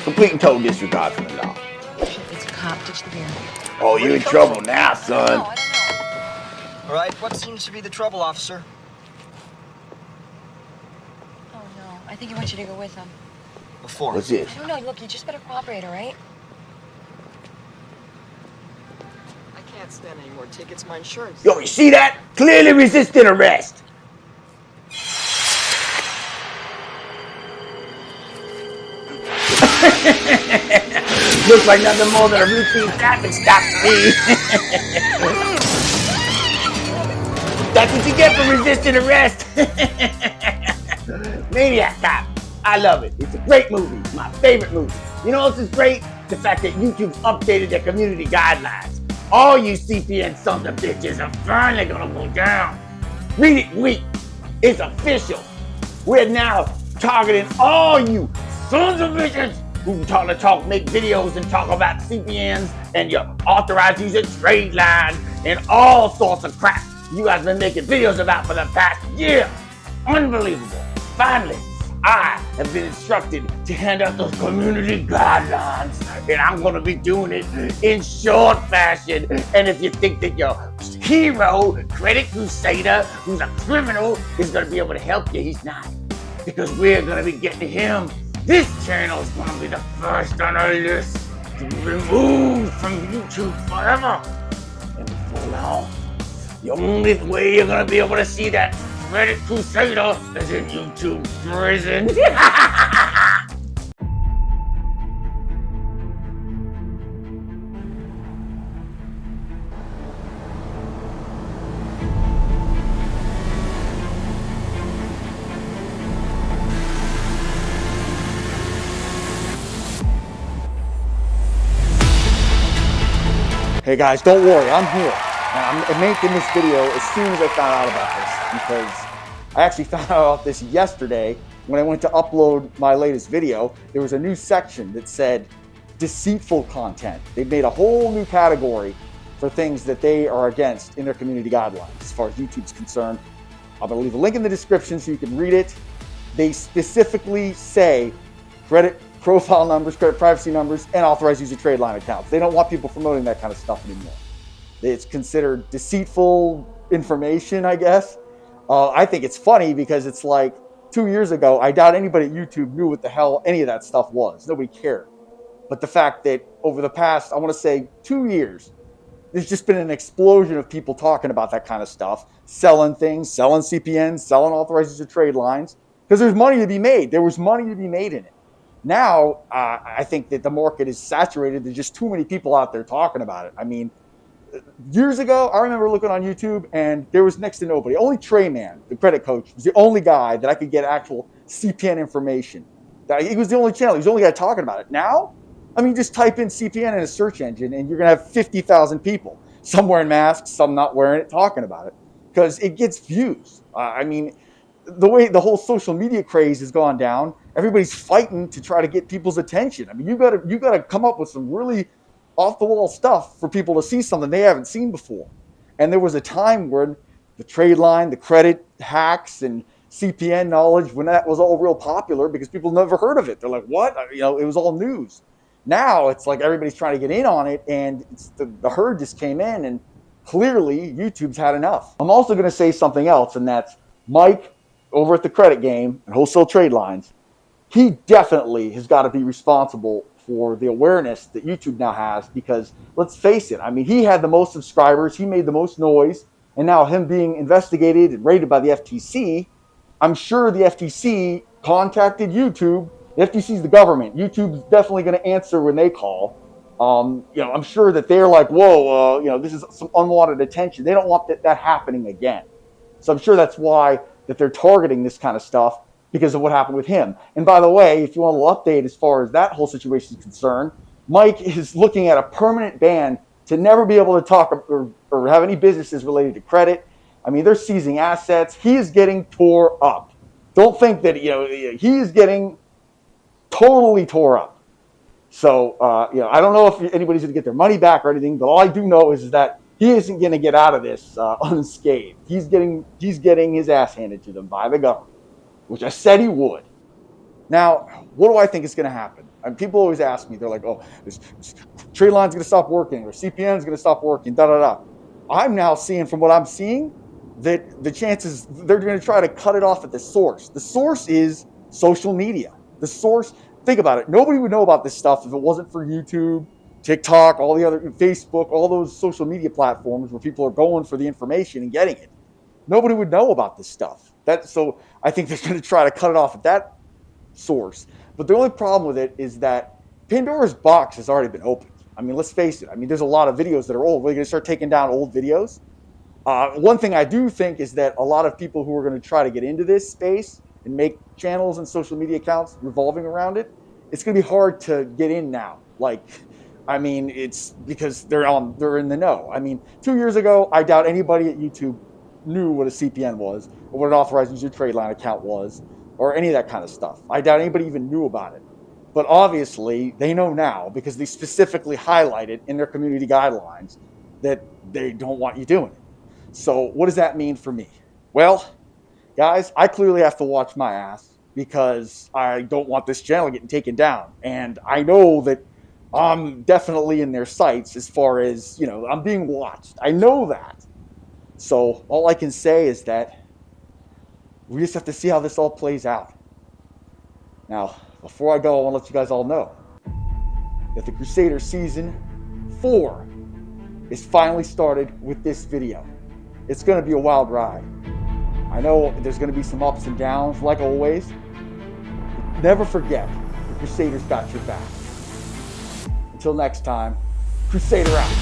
Complete and total disregard for the law. Shit, it's a cop. Ditch the beer. Oh, you're in trouble now, son. I don't know. All right, what seems to be the trouble, officer? Oh, no. I think he wants you to go with him. Before. What's this? I don't know. Look, you just better cooperate, all right? I can't stand any more tickets. My insurance. Yo, you see that? Clearly resisting arrest. Looks like nothing more than a routine traffic stop to me. That's what you get for resisting arrest. Maniac Cop. I love it. It's a great movie. It's my favorite movie. You know what else is great? The fact that YouTube's updated their community guidelines. All you CPN sons of bitches are finally gonna go down. Read it weak. It's official. We're now targeting all you sons of bitches who talk, make videos and talk about CPNs and your authorized user Tradelines and all sorts of crap you guys been making videos about for the past year. Unbelievable. Finally, I have been instructed to hand out those community guidelines, and I'm gonna be doing it in short fashion. And if you think that your hero, Credit Crusader, who's a criminal, is gonna be able to help you, he's not. Because we're gonna be getting him. This channel is gonna be the first on our list to be removed from YouTube forever. And before long, the only way you're gonna be able to see that Credit Crusader is in YouTube prison. Hey guys, don't worry, I'm here. And I'm making this video as soon as I found out about this, because I actually found out about this yesterday when I went to upload my latest video. There was a new section that said deceitful content. They've made a whole new category for things that they are against in their community guidelines as far as YouTube's concerned. I'm gonna leave a link in the description so you can read it. They specifically say credit profile numbers, credit privacy numbers, and authorized user trade line accounts. They don't want people promoting that kind of stuff anymore. It's considered deceitful information, I guess. I think it's funny because it's like 2 years ago, I doubt anybody at YouTube knew what the hell any of that stuff was. Nobody cared. But the fact that over the past, I want to say 2 years, there's just been an explosion of people talking about that kind of stuff, selling things, selling CPNs, selling authorized user trade lines, because there's money to be made. There was money to be made in it. Now, I think that the market is saturated. There's just too many people out there talking about it. I mean, years ago, I remember looking on YouTube and there was next to nobody. Only Trayman, the credit coach, was the only guy that I could get actual CPN information. He was the only channel. He was the only guy talking about it. Now, I mean, just type in CPN in a search engine and you're going to have 50,000 people, some wearing masks, some not wearing it, talking about it because it gets views. I mean, the way the whole social media craze has gone down, everybody's fighting to try to get people's attention. I mean, you got to come up with some really off the wall stuff for people to see something they haven't seen before. And there was a time when the trade line, the credit hacks, and CPN knowledge, when that was all real popular because people never heard of it. They're like, what? You know, it was all news. Now it's like everybody's trying to get in on it, and it's the herd just came in, and clearly YouTube's had enough. I'm also going to say something else, and that's Mike over at the Credit Game and Wholesale Trade Lines. He definitely has got to be responsible for the awareness that YouTube now has, because let's face it, I mean, he had the most subscribers, he made the most noise, and now him being investigated and raided by the FTC, I'm sure the FTC contacted YouTube. The FTC is the government. YouTube's definitely going to answer when they call. You know, I'm sure that they're like, whoa, you know, this is some unwanted attention. They don't want that happening again. So I'm sure that's why that they're targeting this kind of stuff, because of what happened with him. And by the way, if you want a little update as far as that whole situation is concerned, Mike is looking at a permanent ban to never be able to talk or have any businesses related to credit. I mean, they're seizing assets. He is getting tore up. Don't think that, you know, he is getting totally tore up. So, you know, I don't know if anybody's going to get their money back or anything, but all I do know is that he isn't going to get out of this unscathed. He's getting his ass handed to them by the government, which I said he would. Now, what do I think is going to happen? And people always ask me, they're like, oh, this Tradelines going to stop working, or CPN is going to stop working, da da da. I'm now seeing, from what I'm seeing, that the chances they're going to try to cut it off at the source. The source is social media. The source, think about it. Nobody would know about this stuff if it wasn't for YouTube, TikTok, all the other, Facebook, all those social media platforms where people are going for the information and getting it. Nobody would know about this stuff. So I think they're going to try to cut it off at that source. But the only problem with it is that Pandora's box has already been opened. I mean, let's face it. I mean, there's a lot of videos that are old. We're going to start taking down old videos. One thing I do think is that a lot of people who are going to try to get into this space and make channels and social media accounts revolving around it, it's going to be hard to get in now. Like, I mean, it's because they're in the know. I mean, 2 years ago, I doubt anybody at YouTube knew what a CPN was, or what an authorized user trade line account was, or any of that kind of stuff. I doubt anybody even knew about it. But obviously, they know now because they specifically highlighted in their community guidelines that they don't want you doing it. So what does that mean for me? Well, guys, I clearly have to watch my ass because I don't want this channel getting taken down. And I know that I'm definitely in their sights as far as, I'm being watched. I know that. So all I can say is that we just have to see how this all plays out. Now, before I go, I want to let you guys all know that the Crusader Season 4 is finally started with this video. It's going to be a wild ride. I know there's going to be some ups and downs, like always. Never forget, the Crusaders got your back. Until next time, Crusader out.